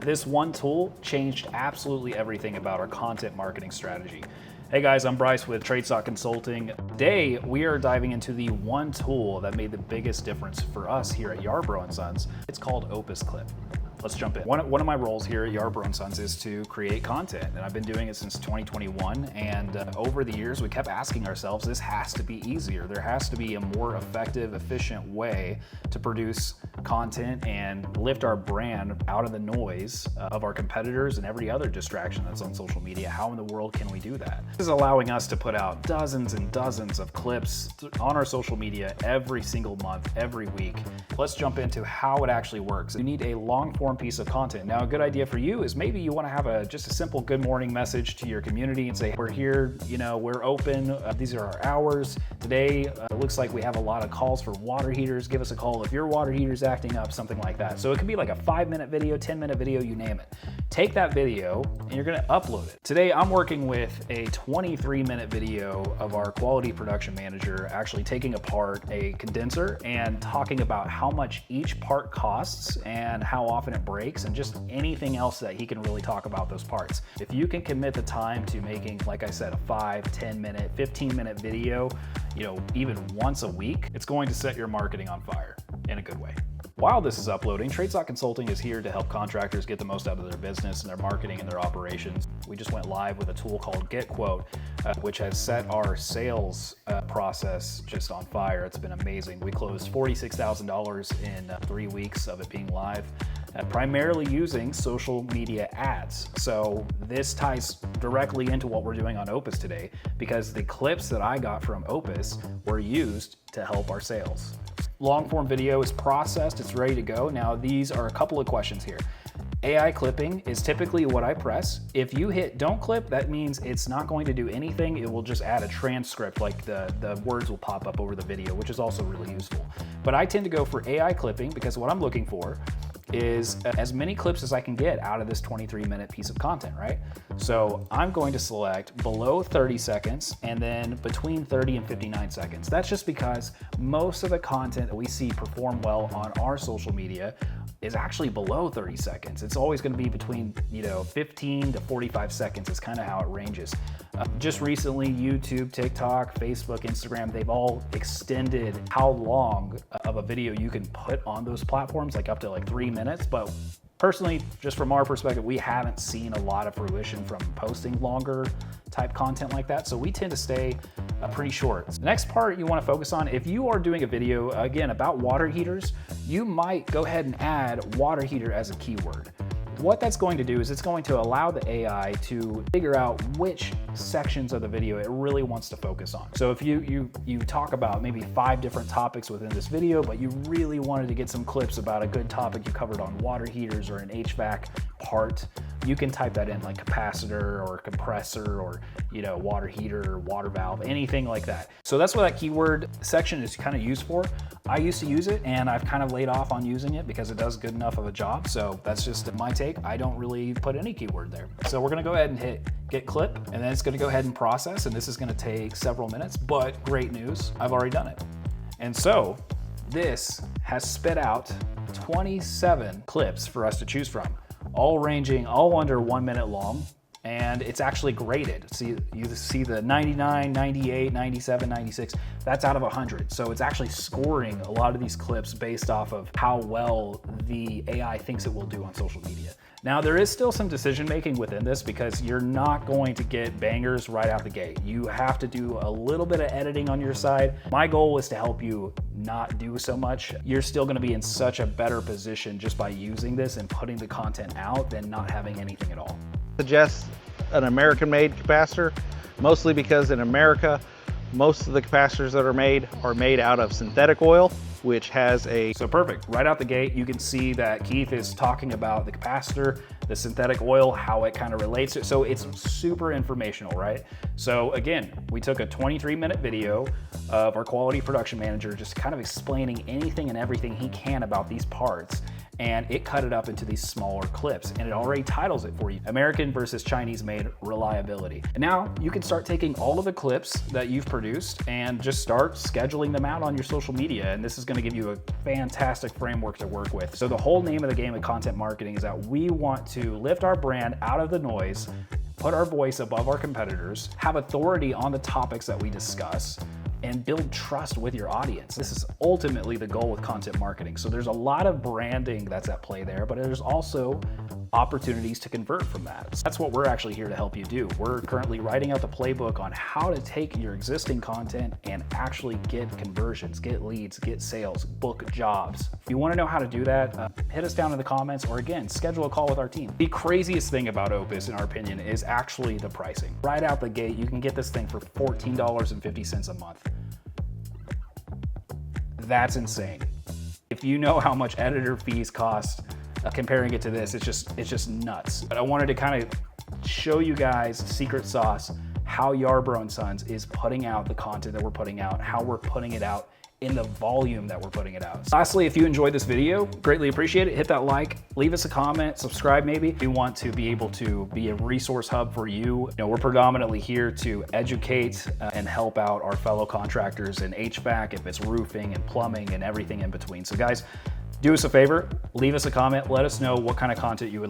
This one tool changed absolutely everything about our content marketing strategy. Hey guys, I'm Bryce with TradeStock Consulting. Today, we are diving into the one tool that made the biggest difference for us here at Yarbrough & Sons. It's called OpusClip. Let's jump in. One of my roles here at Yarbrough & Sons is to create content, and I've been doing it since 2021, and over the years, we kept asking ourselves, this has to be easier. There has to be a more effective, efficient way to produce content and lift our brand out of the noise of our competitors and every other distraction that's on social media. How in the world can we do that? This is allowing us to put out dozens and dozens of clips on our social media every single month, every week. Let's jump into how it actually works. You need a long-form piece of content. Now, a good idea for you is maybe you want to have just a simple good morning message to your community and say, we're here, we're open, these are our hours. Today, it looks like we have a lot of calls for water heaters. Give us a call if your water heater's acting up, something like that. So it could be like a 5-minute video, 10-minute video, you name it. Take that video and you're gonna upload it. Today, I'm working with a 23-minute video of our quality production manager actually taking apart a condenser and talking about how much each part costs and how often it breaks and just anything else that he can really talk about those parts. If you can commit the time to making, like I said, a 5, 10-minute, 15-minute video, even once a week, it's going to set your marketing on fire in a good way. While this is uploading, TradeStock Consulting is here to help contractors get the most out of their business and their marketing and their operations. We just went live with a tool called GetQuote, which has set our sales process just on fire. It's been amazing. We closed $46,000 in 3 weeks of it being live, primarily using social media ads. So this ties directly into what we're doing on Opus today, because the clips that I got from Opus were used to help our sales. Long form video is processed, it's ready to go. Now these are a couple of questions here. AI clipping is typically what I press. If you hit don't clip, that means it's not going to do anything. It will just add a transcript, like the words will pop up over the video, which is also really useful. But I tend to go for AI clipping because what I'm looking for is as many clips as I can get out of this 23-minute piece of content, right? So I'm going to select below 30 seconds and then between 30 and 59 seconds. That's just because most of the content that we see perform well on our social media is actually below 30 seconds. It's always gonna be between 15 to 45 seconds is kind of how it ranges. Just recently, YouTube, TikTok, Facebook, Instagram, they've all extended how long of a video you can put on those platforms, like up to like 3 minutes. But personally, just from our perspective, we haven't seen a lot of fruition from posting longer type content like that. So we tend to stay pretty short. The next part you want to focus on, if you are doing a video, again, about water heaters, you might go ahead and add water heater as a keyword. What that's going to do is it's going to allow the AI to figure out which sections of the video it really wants to focus on. So if you talk about maybe 5 different topics within this video, but you really wanted to get some clips about a good topic you covered on water heaters or an HVAC part, you can type that in, like capacitor or compressor or water heater, water valve, anything like that. So that's what that keyword section is kind of used for. I used to use it and I've kind of laid off on using it because it does good enough of a job. So that's just my take. I don't really put any keyword there. So we're gonna go ahead and hit get clip, and then it's gonna go ahead and process, and this is gonna take several minutes, but great news, I've already done it. And so this has spit out 27 clips for us to choose from, all under 1 minute long. And it's actually graded. See, you see the 99, 98, 97, 96, that's out of 100. So it's actually scoring a lot of these clips based off of how well the AI thinks it will do on social media. Now, there is still some decision making within this because you're not going to get bangers right out the gate. You have to do a little bit of editing on your side. My goal is to help you not do so much. You're still gonna be in such a better position just by using this and putting the content out than not having anything at all. Suggest an American-made capacitor, mostly because in America, most of the capacitors that are made out of synthetic oil, which has a... So perfect, right out the gate, you can see that Keith is talking about the capacitor, the synthetic oil, how it kind of relates to it. So it's super informational, right? So again, we took a 23-minute video of our quality production manager just kind of explaining anything and everything he can about these parts. and it cut it up into these smaller clips, and it already titles it for you: American versus Chinese made reliability. And now you can start taking all of the clips that you've produced and just start scheduling them out on your social media, and this is going to give you a fantastic framework to work with. So the whole name of the game of content marketing is that we want to lift our brand out of the noise, put our voice above our competitors, have authority on the topics that we discuss, and build trust with your audience. This is ultimately the goal with content marketing. So there's a lot of branding that's at play there, but there's also opportunities to convert from that. That's what we're actually here to help you do. We're currently writing out the playbook on how to take your existing content and actually get conversions, get leads, get sales, book jobs. If you want to know how to do that, hit us down in the comments, or again, schedule a call with our team. The craziest thing about Opus, in our opinion, is actually the pricing. Right out the gate, you can get this thing for $14.50 a month. That's insane. If you know how much editor fees cost, comparing it to this, it's just nuts. But I wanted to kind of show you guys secret sauce, how Yarbrough & Sons is putting out the content that we're putting out, how we're putting it out in the volume that we're putting it out. Lastly, if you enjoyed this video, greatly appreciate it. Hit that like, leave us a comment, subscribe maybe. If you want to be able to be a resource hub for you, we're predominantly here to educate and help out our fellow contractors in HVAC, if it's roofing and plumbing and everything in between. So guys, do us a favor, leave us a comment, let us know what kind of content you would like